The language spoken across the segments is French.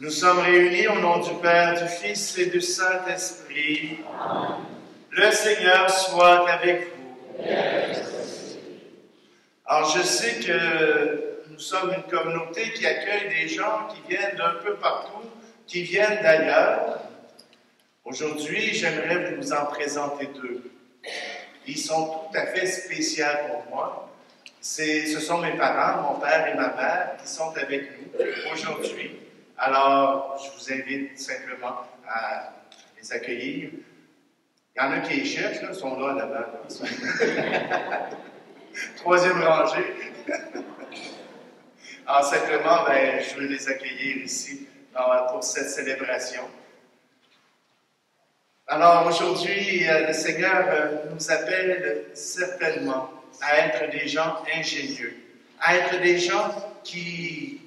Nous sommes réunis au nom du Père, du Fils et du Saint-Esprit. Le Seigneur soit avec vous. Alors, je sais que nous sommes une communauté qui accueille des gens qui viennent d'un peu partout, qui viennent d'ailleurs. Aujourd'hui, j'aimerais vous en présenter deux. Ils sont tout à fait spéciaux pour moi. Ce sont mes parents, mon père et ma mère, qui sont avec nous aujourd'hui. Alors, je vous invite simplement à les accueillir. Il y en a qui les cherchent, là, ils sont là-bas. Troisième rangée. Alors, simplement, je veux les accueillir ici pour cette célébration. Alors, aujourd'hui, le Seigneur nous appelle certainement à être des gens ingénieux, à être des gens qui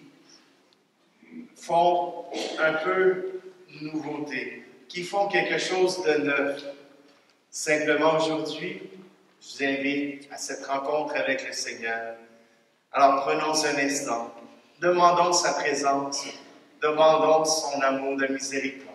font un peu nouveauté, qui font quelque chose de neuf. Simplement aujourd'hui, je vous invite à cette rencontre avec le Seigneur. Alors prenons un instant, demandons sa présence, demandons son amour de miséricorde.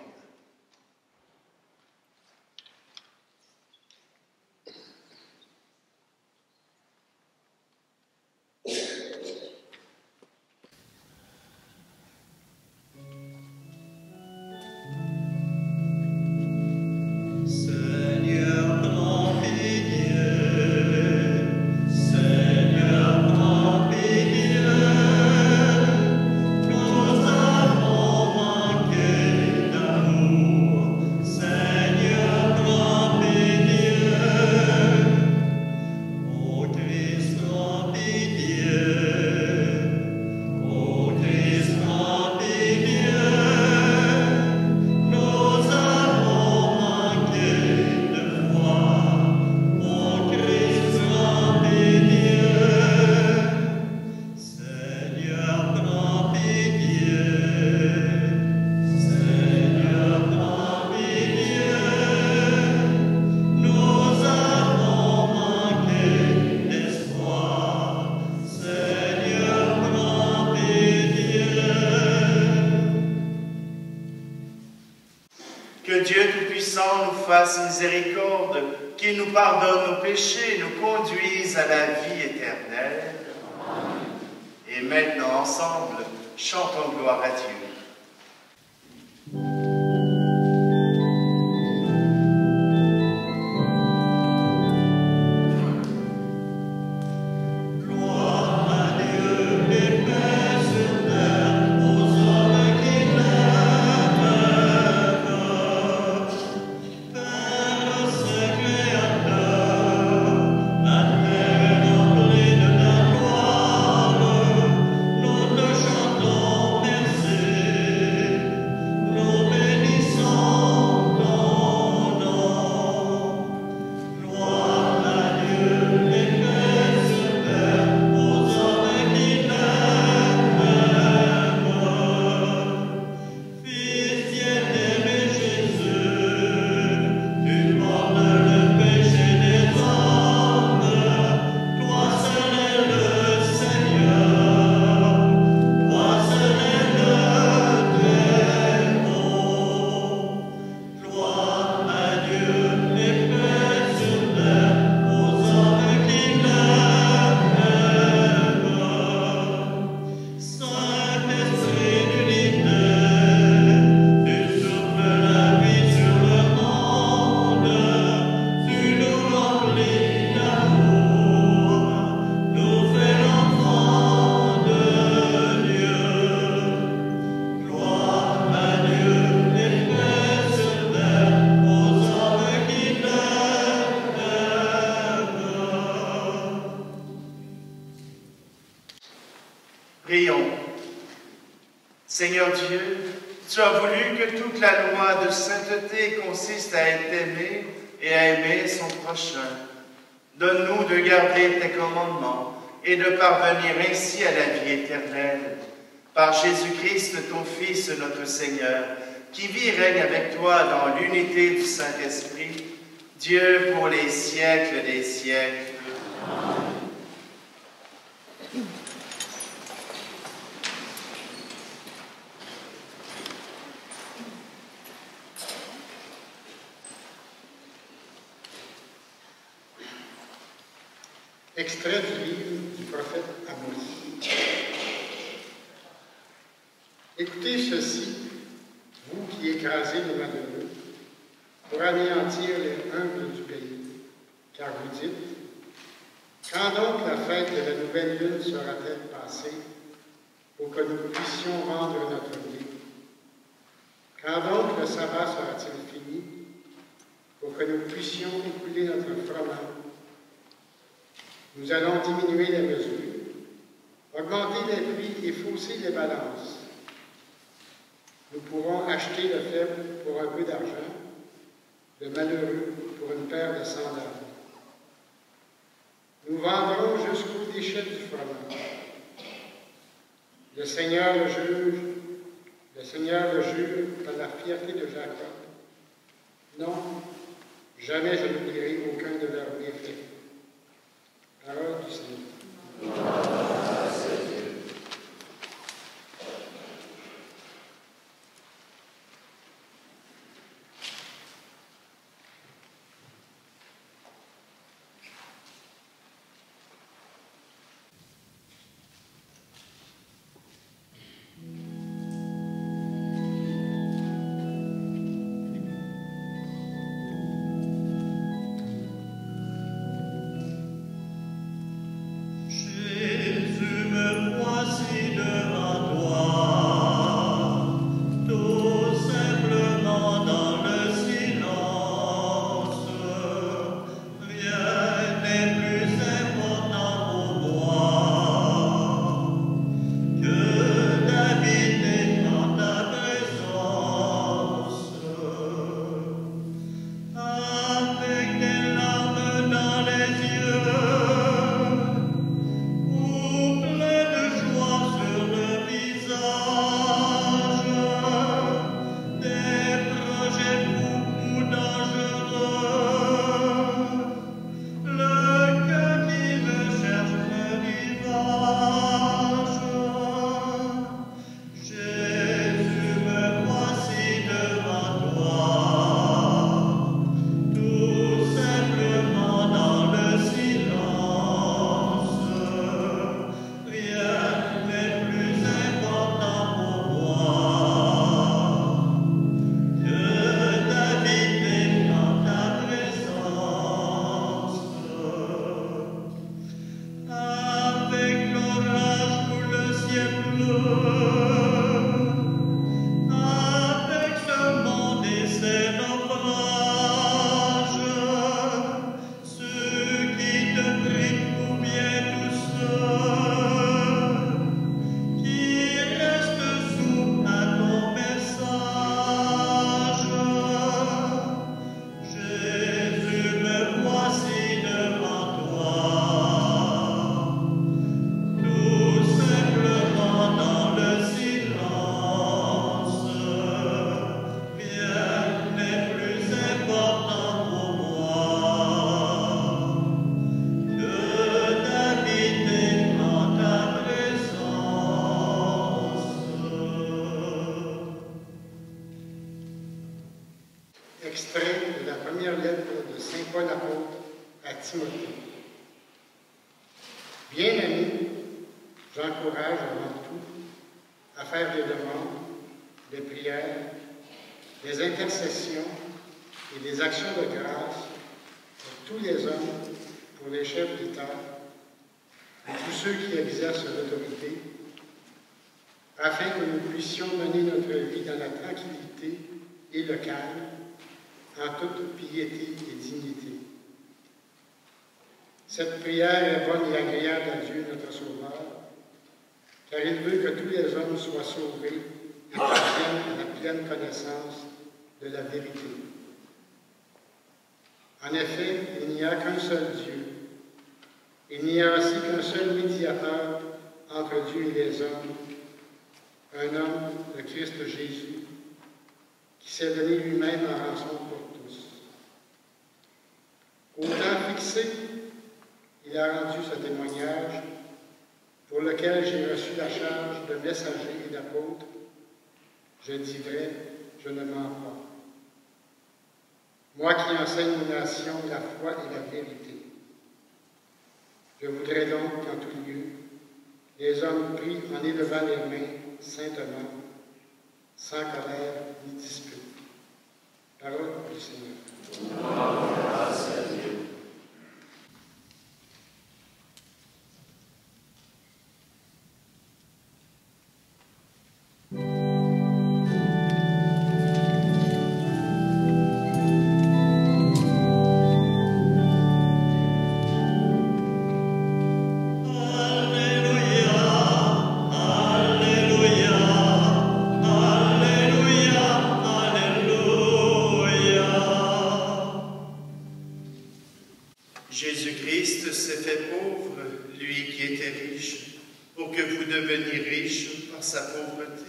Que Dieu Tout-Puissant nous fasse miséricorde, qu'il nous pardonne nos péchés, nous conduise à la vie éternelle. Et maintenant, ensemble, chantons gloire à Dieu. Nous te chantons merci. Tu as voulu que toute la loi de sainteté consiste à être aimé et à aimer son prochain. Donne-nous de garder tes commandements et de parvenir ainsi à la vie éternelle. Par Jésus-Christ, ton Fils, notre Seigneur, qui vit et règne avec toi dans l'unité du Saint-Esprit, Dieu pour les siècles des siècles. Amen. Extrait du livre du prophète Amos. Écoutez ceci, vous qui écrasez les malheureux, pour anéantir les humbles du pays, car vous dites, quand donc la fête de la nouvelle lune sera-t-elle passée, pour que nous puissions rendre notre vie? Quand donc le sabbat sera-t-il fini, pour que nous puissions écouler notre fromage? Nous allons diminuer les mesures, augmenter les prix et fausser les balances. Nous pourrons acheter le faible pour un peu d'argent, le malheureux pour une paire de sandales. Nous vendrons jusqu'aux déchets du fromage. Le Seigneur le jure par la fierté de Jacob. Non, jamais je n'oublierai aucun de leurs méfaits. Parole du Seigneur. Extrait de la première lettre de Saint Paul apôtre à Timothée. Bien-aimés, j'encourage avant tout à faire des demandes, des prières, des intercessions et des actions de grâce pour tous les hommes, pour les chefs d'État, pour tous ceux qui exercent l'autorité, afin que nous puissions mener notre vie dans la tranquillité et le calme, en toute piété et dignité. Cette prière est bonne et agréable à Dieu, notre Sauveur, car il veut que tous les hommes soient sauvés et parviennent à la pleine connaissance de la vérité. En effet, il n'y a qu'un seul Dieu. Il n'y a aussi qu'un seul médiateur entre Dieu et les hommes, un homme, le Christ Jésus, qui s'est donné lui-même en rançon pour tous. Au temps fixé, il a rendu ce témoignage pour lequel j'ai reçu la charge de messager et d'apôtre. Je dis vrai, je ne mens pas. Moi qui enseigne aux nations la foi et la vérité. Je voudrais donc qu'en tout lieu, les hommes prient en élevant les mains saintement, sans colère ni dispute. Parole du Seigneur. Grâce à Dieu. Jésus-Christ s'est fait pauvre, lui qui était riche, pour que vous deveniez riches par sa pauvreté.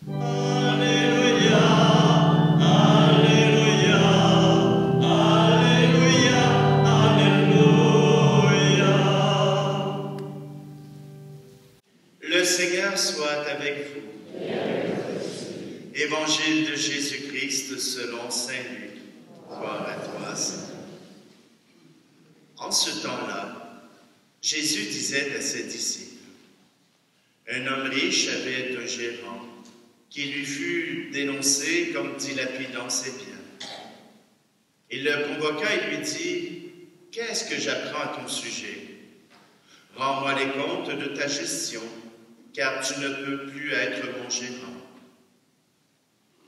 Alléluia, Alléluia, Alléluia, Alléluia. Le Seigneur soit avec vous. Évangile de Jésus-Christ selon saint Luc. Gloire à toi, Seigneur. En ce temps-là, Jésus disait à ses disciples, « Un homme riche avait un gérant qui lui fut dénoncé comme dilapidant ses biens. Il le convoqua et lui dit, « Qu'est-ce que j'apprends à ton sujet? Rends-moi les comptes de ta gestion, car tu ne peux plus être mon gérant. »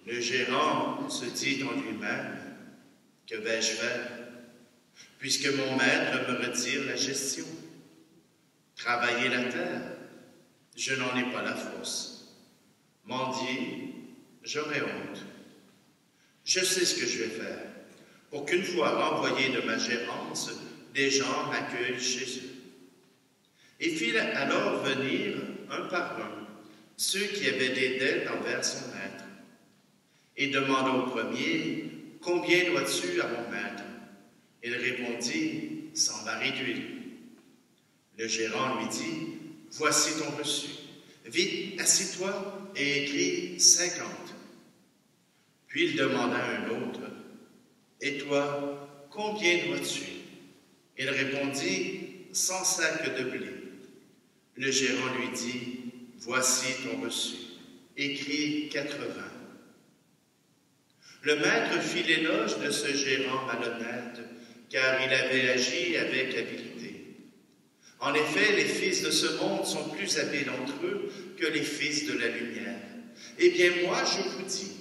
Le gérant se dit en lui-même, « Que vais-je faire? Puisque mon maître me retire la gestion. Travailler la terre, je n'en ai pas la force. Mendier, j'aurai honte. Je sais ce que je vais faire, pour qu'une fois renvoyé de ma gérance, des gens m'accueillent chez eux. » Et fit alors venir, un par un, ceux qui avaient des dettes envers son maître, et demanda au premier, « Combien dois-tu à mon maître? » Il répondit, « 100 barils d'huile. » Le gérant lui dit, « Voici ton reçu. Vite, assis-toi et écris 50. » Puis il demanda à un autre, « Et toi, combien dois-tu? » Il répondit, « 100 sacs de blé. » Le gérant lui dit, « Voici ton reçu. Écris 80. » Le maître fit l'éloge de ce gérant malhonnête, car il avait agi avec habileté. En effet, les fils de ce monde sont plus habiles entre eux que les fils de la lumière. Eh bien, moi, je vous dis,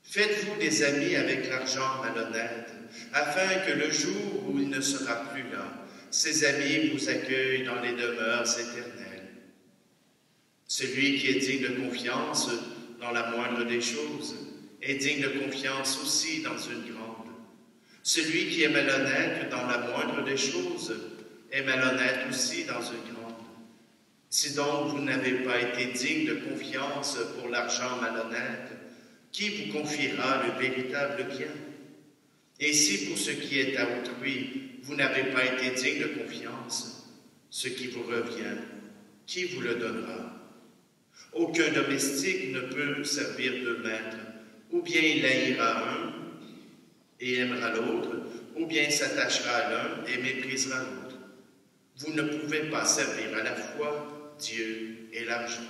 faites-vous des amis avec l'argent malhonnête, afin que le jour où il ne sera plus là, ces amis vous accueillent dans les demeures éternelles. Celui qui est digne de confiance dans la moindre des choses est digne de confiance aussi dans une grande. Celui qui est malhonnête dans la moindre des choses est malhonnête aussi dans une grande. Si donc vous n'avez pas été digne de confiance pour l'argent malhonnête, qui vous confiera le véritable bien? Et si pour ce qui est à autrui, vous n'avez pas été digne de confiance, ce qui vous revient, qui vous le donnera? Aucun domestique ne peut servir deux maîtres, ou bien il haïra un et aimera l'autre, ou bien s'attachera à l'un et méprisera l'autre. Vous ne pouvez pas servir à la fois Dieu et l'argent.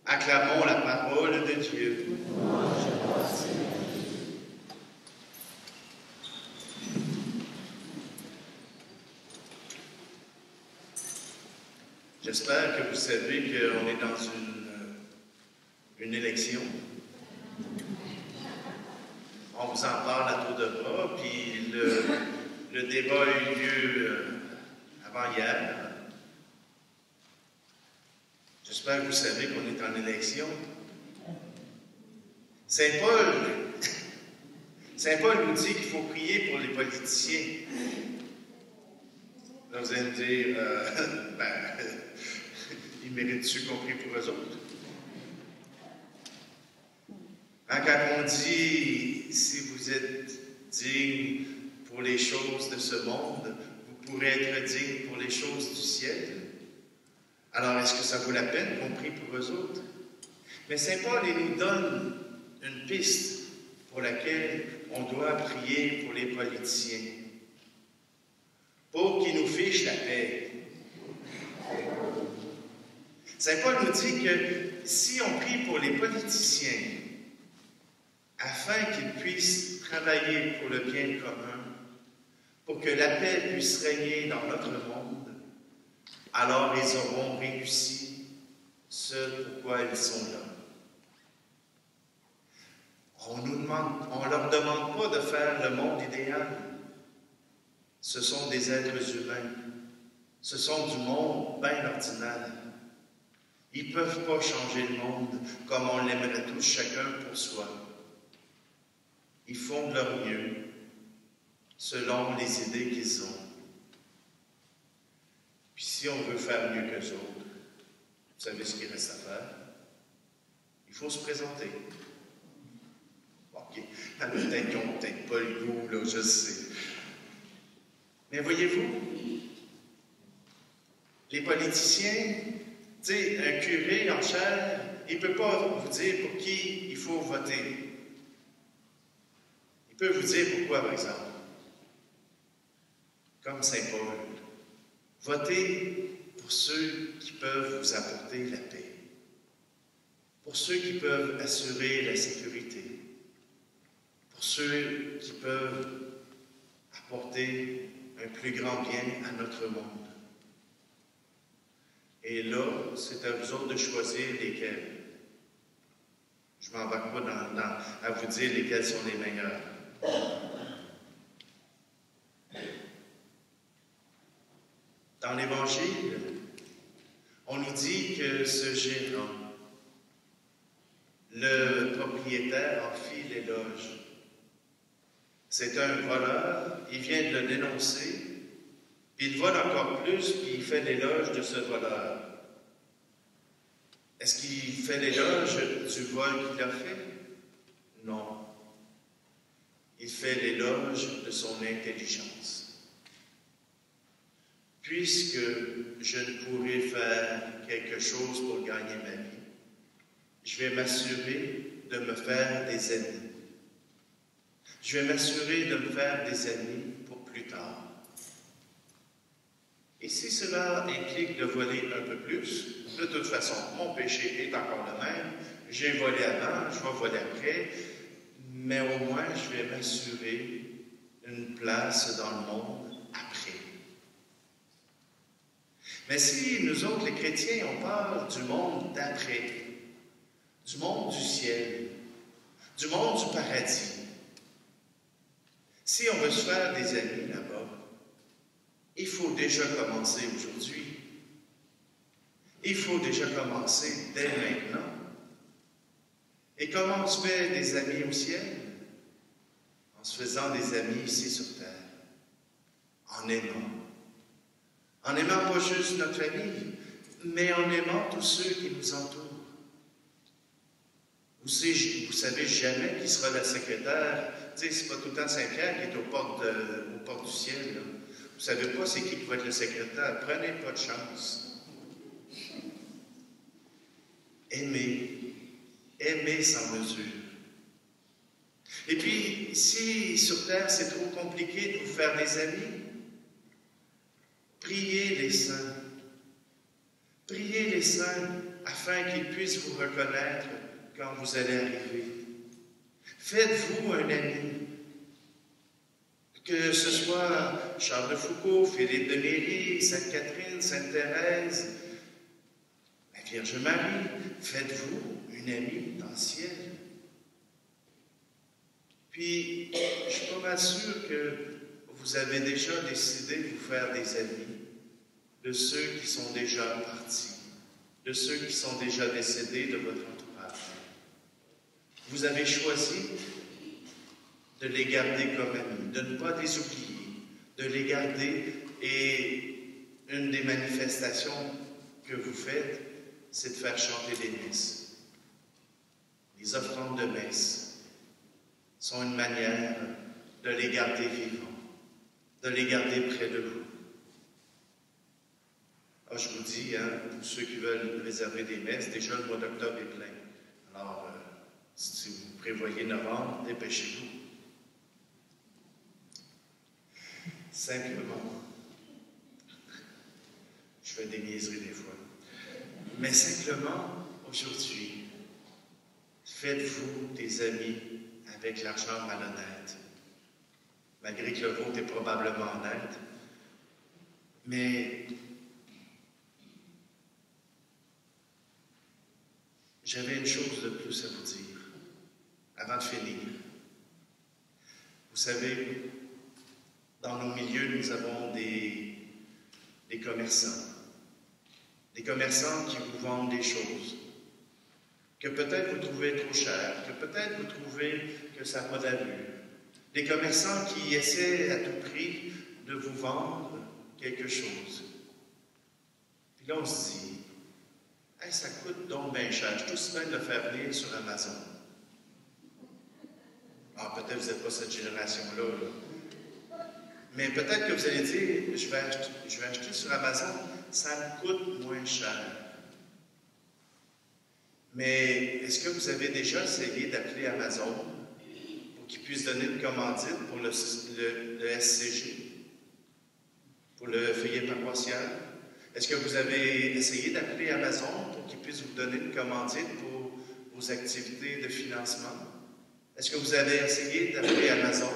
Acclamons la parole de Dieu. J'espère que vous savez qu'on est dans une élection. On vous en parle à tour de bras, puis le débat a eu lieu avant-hier. Je J'espère que vous savez qu'on est en élection. Saint Paul nous dit qu'il faut prier pour les politiciens. Là, vous allez me dire, ils méritent-tu qu'on prie pour eux autres? Hein, quand on dit, si vous êtes digne pour les choses de ce monde, vous pourrez être digne pour les choses du ciel. Alors, est-ce que ça vaut la peine qu'on prie pour eux autres? Mais Saint Paul, il nous donne une piste pour laquelle on doit prier pour les politiciens. Pour qu'ils nous fichent la paix. Saint Paul nous dit que si on prie pour les politiciens, afin qu'ils puissent travailler pour le bien commun, pour que la paix puisse régner dans notre monde, alors ils auront réussi ce pourquoi ils sont là. On ne leur demande pas de faire le monde idéal. Ce sont des êtres humains. Ce sont du monde bien ordinaire. Ils ne peuvent pas changer le monde comme on l'aimerait tous chacun pour soi. Ils font de leur mieux selon les idées qu'ils ont. Puis si on veut faire mieux qu'eux autres, vous savez ce qu'il reste à faire? Il faut se présenter. OK. Peut-être qu'ils n'ont peut-être pas le goût, là, je sais. Mais voyez-vous, les politiciens, tu sais, un curé en chair, il ne peut pas vous dire pour qui il faut voter. Il peut vous dire pourquoi, par exemple. Comme Saint Paul. Votez pour ceux qui peuvent vous apporter la paix. Pour ceux qui peuvent assurer la sécurité. Pour ceux qui peuvent apporter un plus grand bien à notre monde. Et là, c'est à vous autres de choisir lesquels. Je ne m'embarque pas à vous dire lesquels sont les meilleurs. Dans l'Évangile, on nous dit que ce gérant, le propriétaire, en fit l'éloge. C'est un voleur, il vient de le dénoncer, puis il vole encore plus, puis il fait l'éloge de ce voleur. Est-ce qu'il fait l'éloge du vol qu'il a fait? Non. Il fait l'éloge de son intelligence. Puisque je ne pourrai faire quelque chose pour gagner ma vie, je vais m'assurer de me faire des amis. Je vais m'assurer de me faire des amis pour plus tard. Et si cela implique de voler un peu plus, de toute façon, mon péché est encore le même. J'ai volé avant, je vais voler après, mais au moins je vais m'assurer une place dans le monde après. Mais si nous autres, les chrétiens, on parle du monde d'après, du monde du ciel, du monde du paradis, si on veut se faire des amis là-bas, il faut déjà commencer aujourd'hui. Il faut déjà commencer dès maintenant. Et comment on se fait des amis au ciel? En se faisant des amis ici sur terre. En aimant. En aimant pas juste notre famille, mais en aimant tous ceux qui nous entourent. Vous savez jamais qui sera la secrétaire. Tu sais, c'est pas tout le temps Saint-Pierre qui est aux portes du ciel, là. Vous ne savez pas c'est qui va être le secrétaire. Prenez pas de chance. Aimez. Aimez sans mesure. Et puis, si sur terre c'est trop compliqué de vous faire des amis, priez les saints. Priez les saints afin qu'ils puissent vous reconnaître quand vous allez arriver. Faites-vous un ami. Que ce soit Charles de Foucault, Philippe de Néry, Sainte Catherine, Sainte Thérèse, la Vierge Marie, faites-vous une amie dans le ciel. Puis, je suis pas mal sûr que vous avez déjà décidé de vous faire des amis de ceux qui sont déjà partis, de ceux qui sont déjà décédés de votre entourage. Vous avez choisi de les garder comme amis, de ne pas les oublier, de les garder. Et une des manifestations que vous faites, c'est de faire chanter les messes. Les offrandes de messe sont une manière de les garder vivants, de les garder près de vous. Alors, je vous dis, pour ceux qui veulent réserver des messes, déjà le mois d'octobre est plein. Alors, si vous prévoyez novembre, dépêchez-vous. Simplement, je fais des niaiseries des fois, mais simplement, aujourd'hui, faites-vous des amis avec l'argent malhonnête, malgré que le vôtre est probablement honnête, mais j'avais une chose de plus à vous dire, avant de finir. Vous savez, dans nos milieux, nous avons des commerçants. Des commerçants qui vous vendent des choses que peut-être vous trouvez trop chères, que peut-être vous trouvez que ça n'a pas d'allure. Des commerçants qui essaient à tout prix de vous vendre quelque chose. Puis là, on se dit, hey, ça coûte donc bien cher. Je suis tout semaine de le faire venir sur Amazon. Ah, peut-être que vous n'êtes pas cette génération-là. Mais peut-être que vous allez dire, je vais acheter sur Amazon, ça me coûte moins cher. Mais est-ce que vous avez déjà essayé d'appeler Amazon pour qu'ils puissent donner une commandite pour le SCG, pour le feuillet paroissial? Est-ce que vous avez essayé d'appeler Amazon pour qu'ils puissent vous donner une commandite pour vos activités de financement? Est-ce que vous avez essayé d'appeler Amazon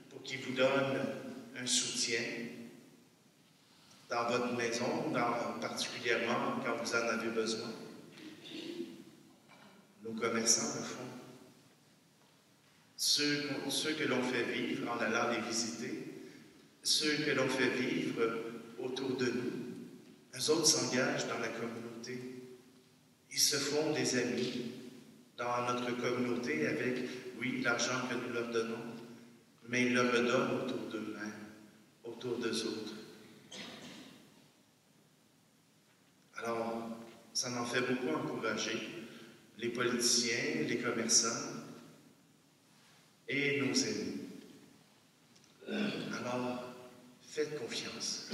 pour qu'ils vous donnent un soutien dans votre maison, particulièrement quand vous en avez besoin? Nos commerçants le font. Ceux que l'on fait vivre en allant les visiter, ceux que l'on fait vivre autour de nous, eux autres s'engagent dans la communauté. Ils se font des amis dans notre communauté avec, oui, l'argent que nous leur donnons, mais ils le redonnent autour d'eux-mêmes, autour d'eux autres. Alors, ça m'en fait beaucoup encourager les politiciens, les commerçants et nos amis. Alors, faites confiance.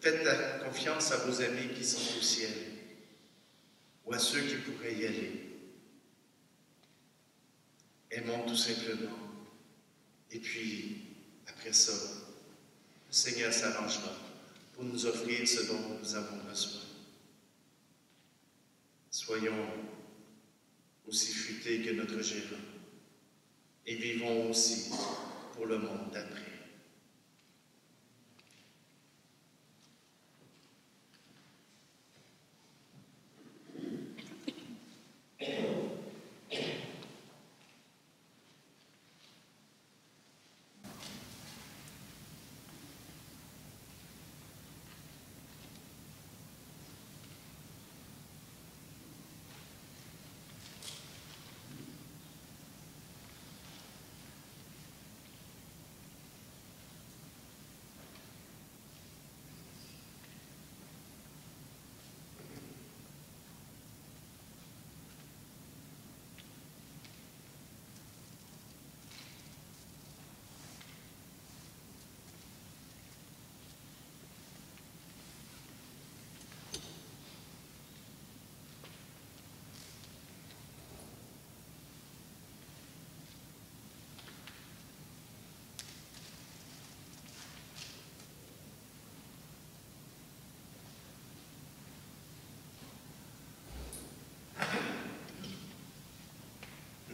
Faites la confiance à vos amis qui sont au ciel ou à ceux qui pourraient y aller. Aimons tout simplement. Et puis, après ça, le Seigneur s'arrangera pour nous offrir ce dont nous avons besoin. Soyons aussi futés que notre gérant et vivons aussi pour le monde d'après.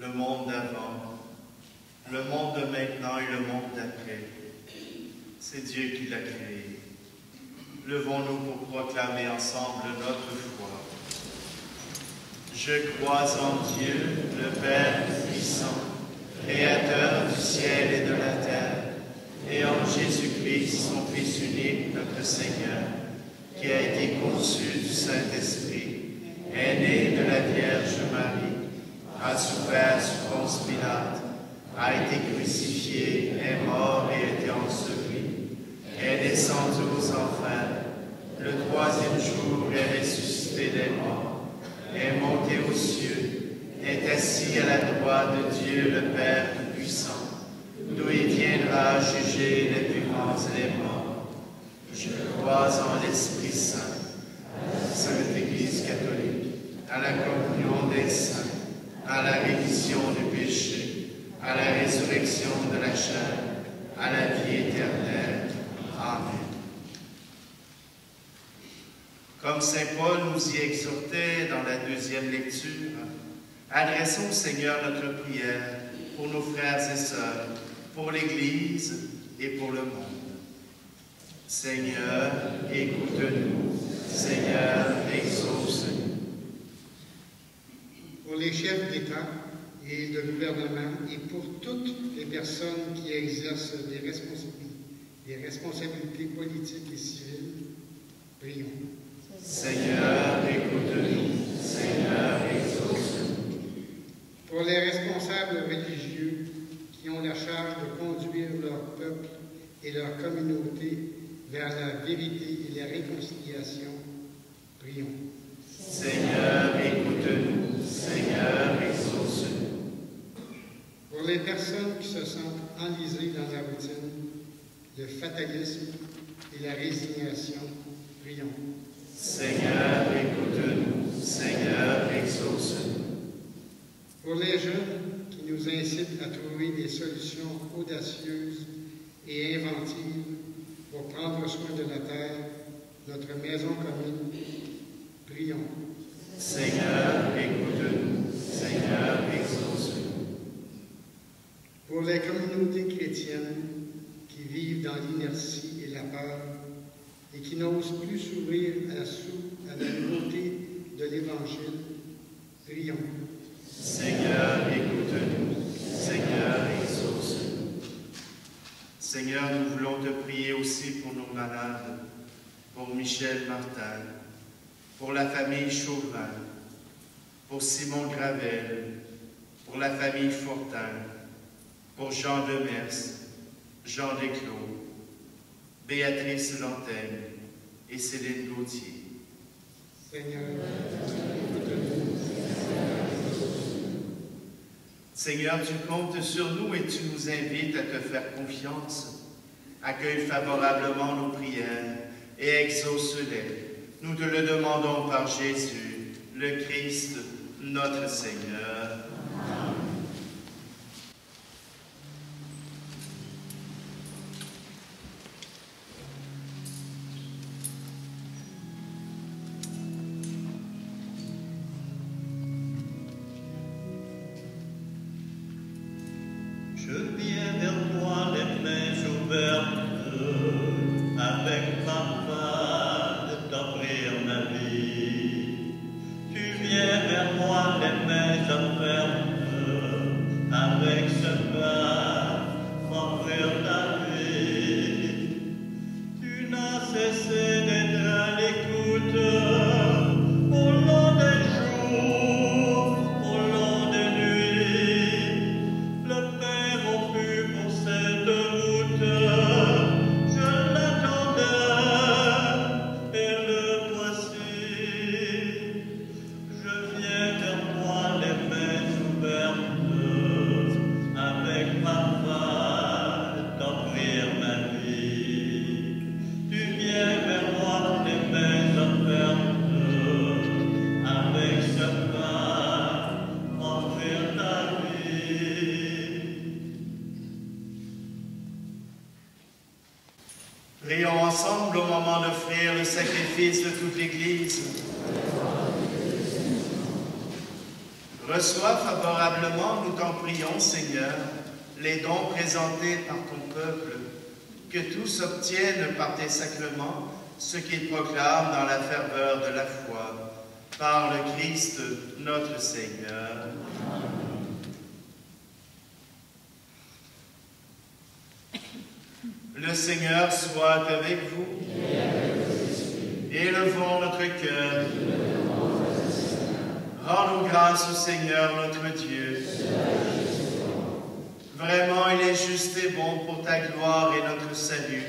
Le monde d'avant, le monde de maintenant et le monde d'après, c'est Dieu qui l'a créé. Levons-nous pour proclamer ensemble notre foi. Je crois en Dieu, le Père puissant, Créateur du ciel et de la terre, et en Jésus-Christ, son Fils unique, notre Seigneur, qui a été conçu du Saint-Esprit, est né de la Vierge Marie, a souffert sous Ponce Pilate, a été crucifié, est mort et été enseveli, est descendu aux enfers, le troisième jour est ressuscité des morts, est monté aux cieux, est assis à la droite de Dieu le Père Tout-Puissant, d'où il viendra juger les vivants et les morts. Je crois en l'Esprit Saint, à la Sainte Église catholique, à la communion des saints, à la rémission du péché, à la résurrection de la chair, à la vie éternelle. Amen. Comme saint Paul nous y exhortait dans la deuxième lecture, adressons au Seigneur notre prière pour nos frères et sœurs, pour l'Église et pour le monde. Seigneur, écoute-nous. Seigneur, exauce-nous. Pour les chefs d'État et de gouvernement et pour toutes les personnes qui exercent des responsabilités politiques et civiles, prions. Seigneur, écoute-nous. Seigneur, exauce-nous. Pour les responsables religieux qui ont la charge de conduire leur peuple et leur communauté vers la vérité et la réconciliation, prions. Seigneur, écoute-nous. Seigneur, exauce-nous. Pour les personnes qui se sentent enlisées dans la routine, le fatalisme et la résignation, prions. Seigneur, écoute-nous. Seigneur, exauce-nous. Pour les jeunes qui nous incitent à trouver des solutions audacieuses et inventives pour prendre soin de la terre, notre maison commune, prions. Seigneur, écoute-nous. Seigneur, exauce-nous. Pour les communautés chrétiennes qui vivent dans l'inertie et la peur et qui n'osent plus s'ouvrir à la nouveauté de l'Évangile, prions. Seigneur, écoute-nous. Seigneur, exauce-nous. Seigneur, nous voulons te prier aussi pour nos malades, pour Michel Martin, pour la famille Chauvin, pour Simon Gravel, pour la famille Fortin, pour Jean Demers, Jean Desclos, Béatrice Lantaigne et Céline Gauthier. Seigneur, Seigneur, tu comptes sur nous et tu nous invites à te faire confiance. Accueille favorablement nos prières et exauce-les. Nous te le demandons par Jésus, le Christ, notre Seigneur. Amen. Je viens vers toi les mains ouvertes, avec ma foi de t'offrir ma vie. Tu viens vers moi les mains ouvertes, avec ce pain, m'offrir ta vie. Tu n'as cessé d'être à l'écoute au long des jours, au long des nuits. Le Père au fut pour cette route, je l'attendais, et le voici. Je viens vers toi les mains ouvertes, avec ma foi de t'offrir ma vie. Tu viens vers moi les mains ouvertes, avec ce pain, m'offrir ta vie. Prions ensemble au moment d'offrir le sacrifice de toute l'Église. Reçois favorablement, nous t'en prions, Seigneur, les dons présentés par ton peuple, que tous obtiennent par tes sacrements ce qu'ils proclament dans la ferveur de la foi, par le Christ notre Seigneur. Le Seigneur soit avec vous. Élevons notre cœur. Rends-nous grâce au Seigneur notre Dieu. Vraiment, il est juste et bon pour ta gloire et notre salut,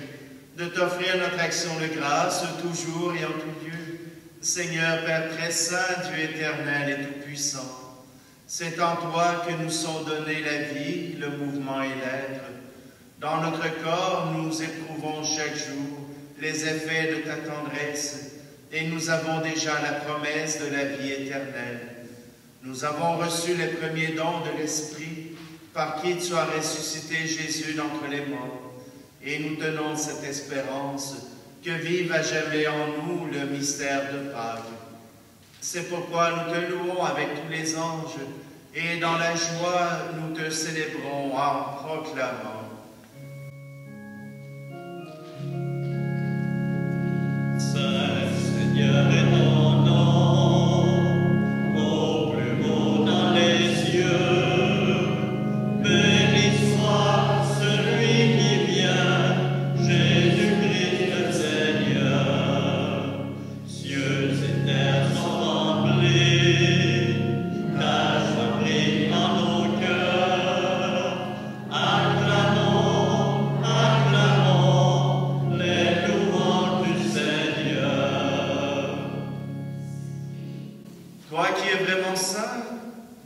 de t'offrir notre action de grâce toujours et en tout lieu. Seigneur, Père très saint, Dieu éternel et tout-puissant, c'est en toi que nous sont donnés la vie, le mouvement et l'être. Dans notre corps, nous éprouvons chaque jour les effets de ta tendresse, et nous avons déjà la promesse de la vie éternelle. Nous avons reçu les premiers dons de l'Esprit, par qui tu as ressuscité Jésus d'entre les morts, et nous tenons cette espérance que vive à jamais en nous le mystère de Pâques. C'est pourquoi nous te louons avec tous les anges, et dans la joie nous te célébrons en proclamant. Seigneur est ton nom, au plus beau dans les cieux. Béni soit celui qui vient, Jésus-Christ le Seigneur. Cieux et terre sont remplis, ta joie brille en nos cœurs. Acclamons, acclamons les louanges du Seigneur. Toi qui es vraiment saint,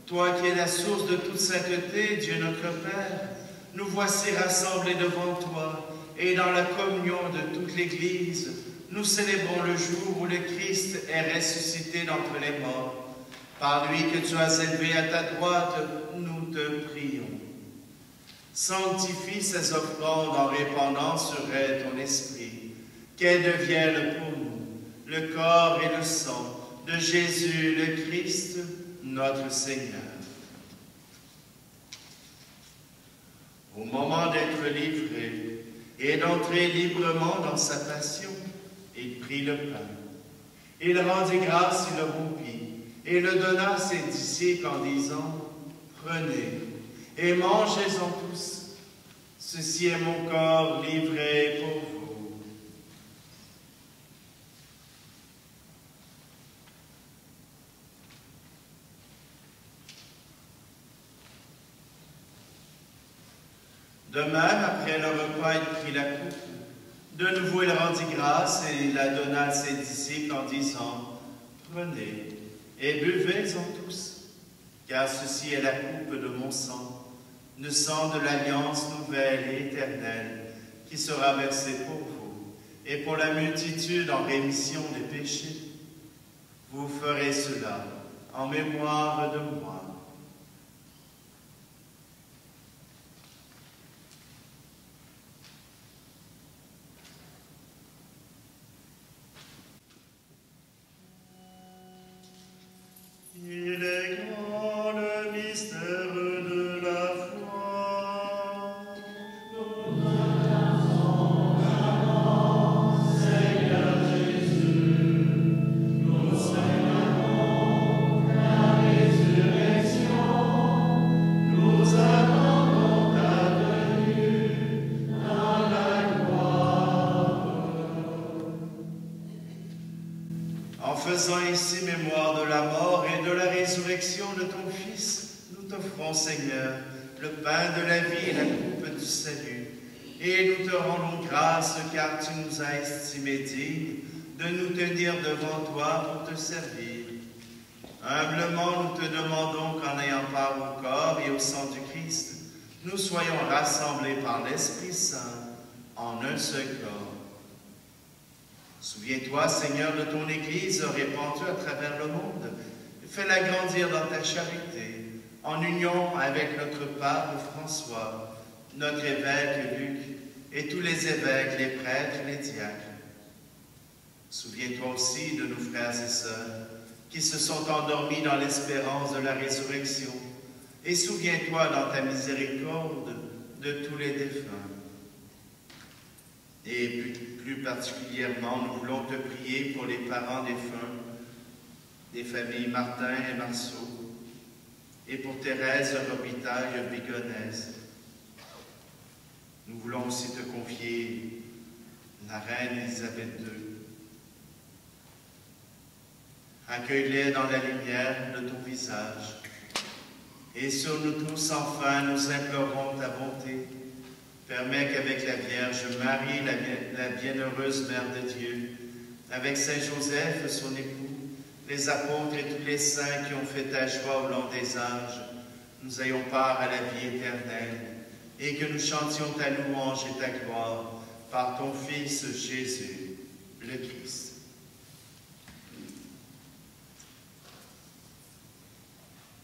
toi qui es la source de toute sainteté, Dieu notre Père, nous voici rassemblés devant toi, et dans la communion de toute l'Église, nous célébrons le jour où le Christ est ressuscité d'entre les morts. Par lui que tu as élevé à ta droite, nous te prions. Sanctifie ces offrandes en répandant sur elles ton esprit, qu'elles deviennent pour nous le corps et le sang de Jésus le Christ, notre Seigneur. Au moment d'être livré et d'entrer librement dans sa passion, il prit le pain. Il rendit grâce, il le rompit et le donna à ses disciples en disant, « Prenez et mangez-en tous. Ceci est mon corps livré pour vous. » De même, après le repas, il prit la coupe. De nouveau, il rendit grâce et la donna à ses disciples en disant, « Prenez et buvez-en tous, car ceci est la coupe de mon sang, le sang de l'alliance nouvelle et éternelle, qui sera versé pour vous et pour la multitude en rémission des péchés. Vous ferez cela en mémoire de moi. » Il est grand le mystère de la foi. Nous acclamons, Seigneur Jésus. Nous célébrons ta résurrection. Nous attendons ta venue dans la gloire. En faisant ici mémoire de la mort et de la résurrection de ton Fils, nous t'offrons, Seigneur, le pain de la vie et la coupe du salut. Et nous te rendons grâce, car tu nous as estimés dignes de nous tenir devant toi pour te servir. Humblement, nous te demandons qu'en ayant part au corps et au sang du Christ, nous soyons rassemblés par l'Esprit Saint en un seul corps. Souviens-toi, Seigneur, de ton Église répandue à travers le monde. Fais-la grandir dans ta charité, en union avec notre pape François, notre évêque Luc, et tous les évêques, les prêtres, les diacres. Souviens-toi aussi de nos frères et sœurs qui se sont endormis dans l'espérance de la résurrection, et souviens-toi dans ta miséricorde de tous les défunts. Et plus particulièrement, nous voulons te prier pour les parents défunts, des familles Martin et Marceau, et pour Thérèse Robitaille Bigonès. Nous voulons aussi te confier la reine Élisabeth II. Accueille-les dans la lumière de ton visage. Et sur nous tous, enfin, nous implorons ta bonté. Permets qu'avec la Vierge Marie, la bienheureuse Mère de Dieu, avec Saint Joseph, son époux, les apôtres et tous les saints qui ont fait ta joie au long des âges, nous ayons part à la vie éternelle, et que nous chantions ta louange et ta gloire par ton Fils Jésus, le Christ.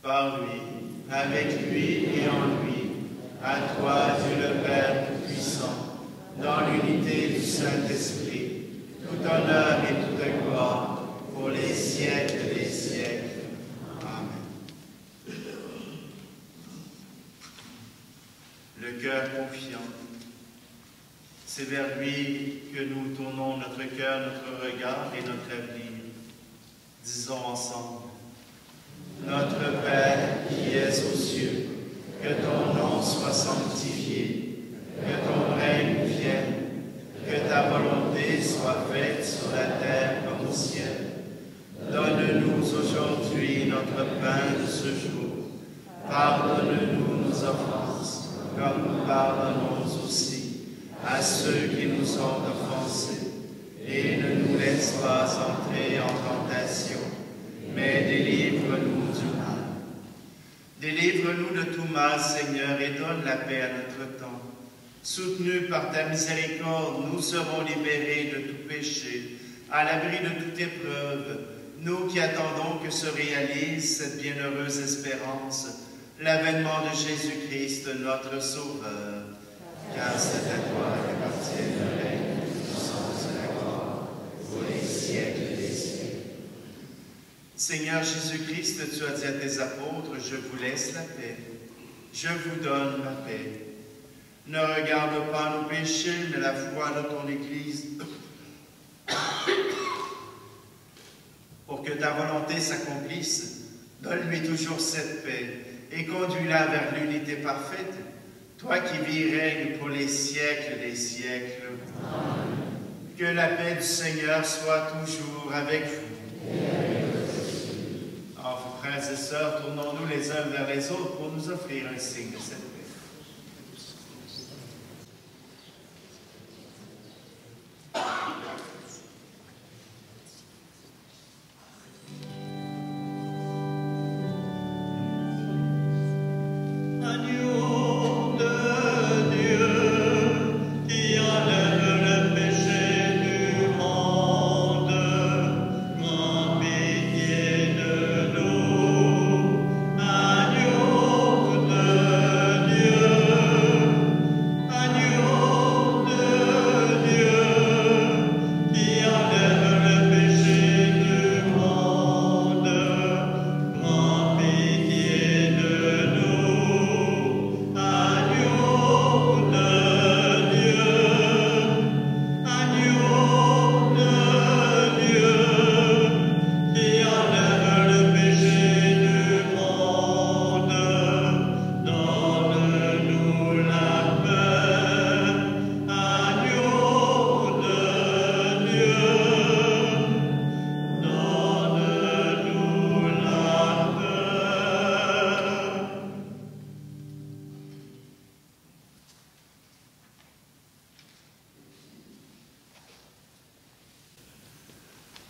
Par lui, avec lui et en lui, à toi, Dieu le Père Tout-Puissant, dans l'unité du Saint-Esprit, tout honneur et toute gloire pour les siècles des siècles. Amen. Le cœur confiant, c'est vers lui que nous tournons notre cœur, notre regard et notre avenir. Disons ensemble: Notre Père qui es aux cieux, que ton nom soit sanctifié, que ton règne vienne, que ta volonté soit faite sur la terre comme au ciel. Donne-nous aujourd'hui notre pain de ce jour. Pardonne-nous nos offenses, comme nous pardonnons aussi à ceux qui nous ont offensés. Et ne nous laisse pas entrer en tentation, mais délivre-nous du mal. Délivre-nous de tout mal, Seigneur, et donne la paix à notre temps. Soutenus par ta miséricorde, nous serons libérés de tout péché, à l'abri de toute épreuve, nous qui attendons que se réalise cette bienheureuse espérance, l'avènement de Jésus-Christ, notre Sauveur. Car c'est à toi qu'appartient le règne, la puissance et la gloire, pour les siècles des siècles. Seigneur Jésus-Christ, tu as dit à tes apôtres, je vous laisse la paix, je vous donne ma paix. Ne regarde pas nos péchés, mais la foi de ton Église, pour que ta volonté s'accomplisse. Donne-lui toujours cette paix et conduis-la vers l'unité parfaite, toi qui vis et règnes pour les siècles des siècles. Amen. Que la paix du Seigneur soit toujours avec vous. Alors, frères et sœurs, tournons-nous les uns vers les autres pour nous offrir un signe de cette paix.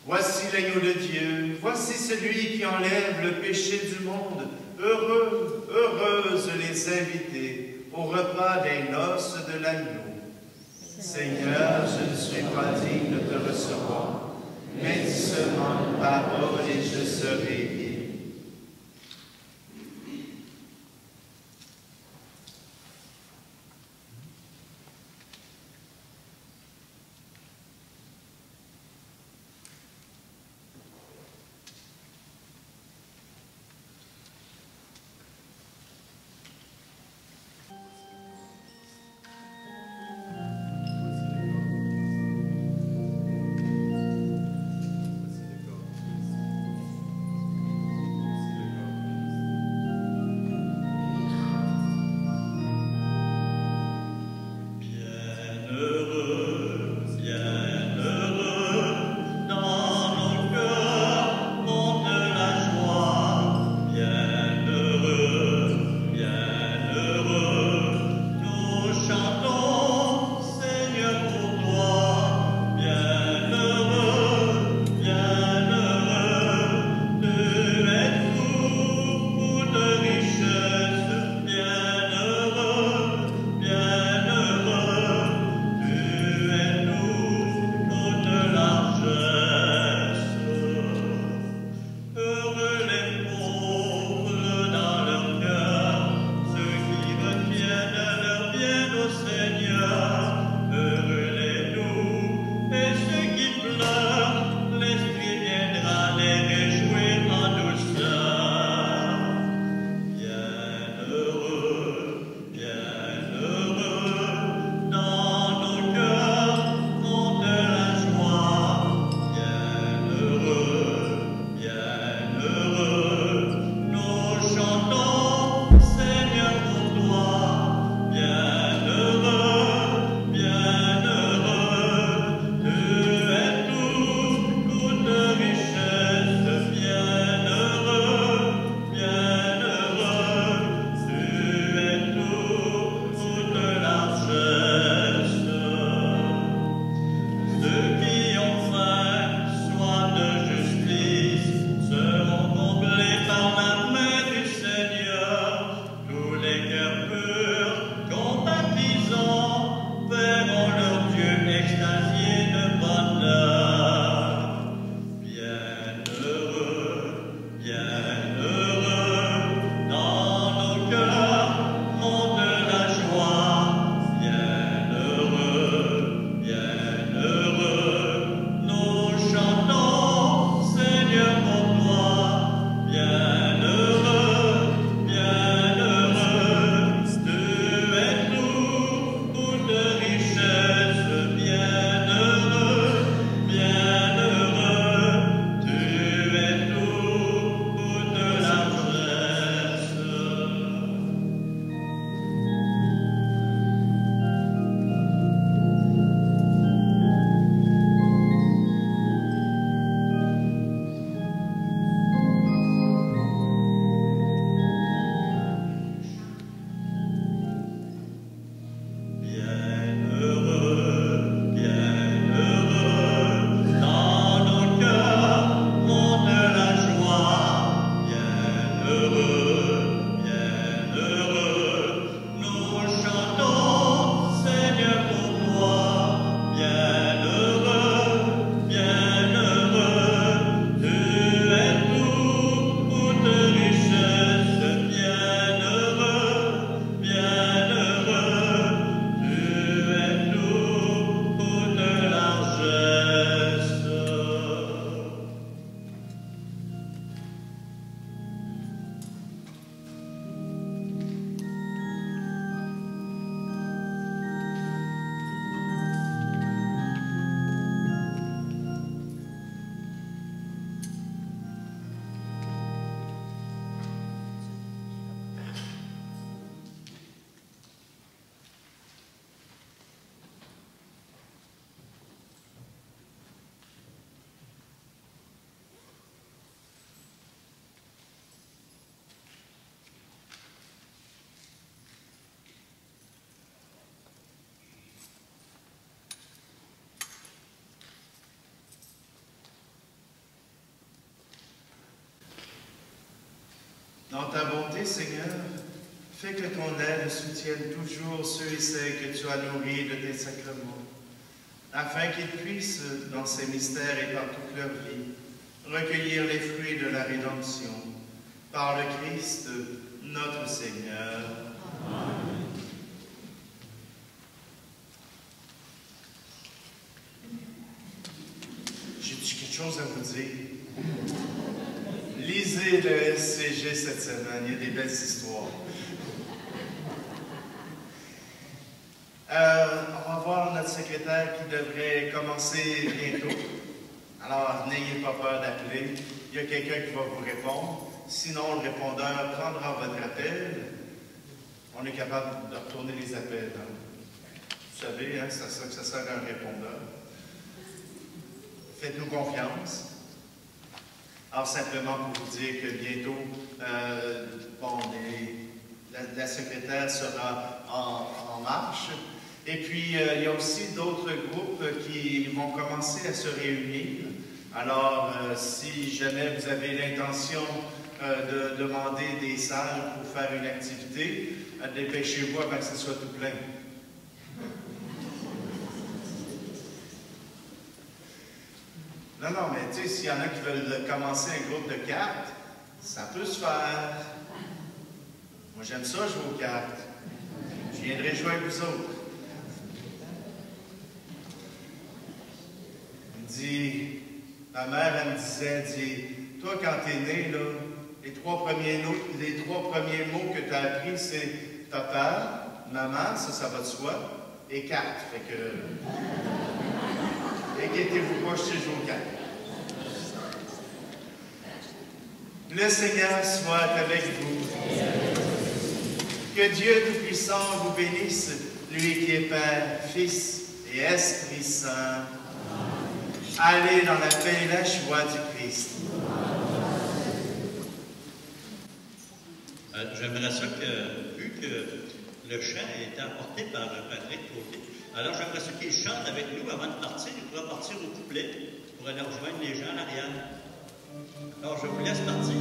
Voici l'agneau de Dieu, voici celui qui enlève le péché du monde. Heureux, heureuses les invités au repas des noces de l'agneau. Seigneur, je ne suis pas digne de te recevoir, mais dis seulement une parole et je serai guéri. Dans ta bonté, Seigneur, fais que ton aide soutienne toujours ceux et celles que tu as nourris de tes sacrements, afin qu'ils puissent, dans ces mystères et par toute leur vie, recueillir les fruits de la rédemption. Par le Christ, notre Seigneur. Amen. J'ai-tu quelque chose à vous dire? Lisez le SCG cette semaine, il y a des belles histoires. On va voir notre secrétaire qui devrait commencer bientôt. Alors, n'ayez pas peur d'appeler. Il y a quelqu'un qui va vous répondre. Sinon, le répondeur prendra votre appel. On est capable de retourner les appels. Hein? Vous savez, hein, ça sert à un répondeur. Faites-nous confiance. Alors, simplement pour vous dire que bientôt, la secrétaire sera en marche. Et puis, il y a aussi d'autres groupes qui vont commencer à se réunir. Alors, si jamais vous avez l'intention de demander des salles pour faire une activité, dépêchez-vous avant que ce soit tout plein. Non, mais tu sais, s'il y en a qui veulent commencer un groupe de cartes, ça peut se faire. Moi, j'aime ça, jouer aux cartes. Je viendrai jouer avec vous autres. Ma mère, elle me disait, toi, quand t'es né, là, les trois premiers mots que tu as appris, c'est papa, maman, ça va de soi, et carte. Fait que, inquiétez-vous pas, je sais jouer aux cartes. Le Seigneur soit avec vous. Que Dieu Tout-Puissant vous bénisse, lui qui est Père, Fils et Esprit Saint. Allez dans la paix et la joie du Christ. J'aimerais ça que, vu que le chant a été apporté par Patrick Côté, alors j'aimerais ça qu'il chante avec nous avant de partir. Il pourra partir au couplet pour aller rejoindre les gens en arrière. Alors je vous laisse partir.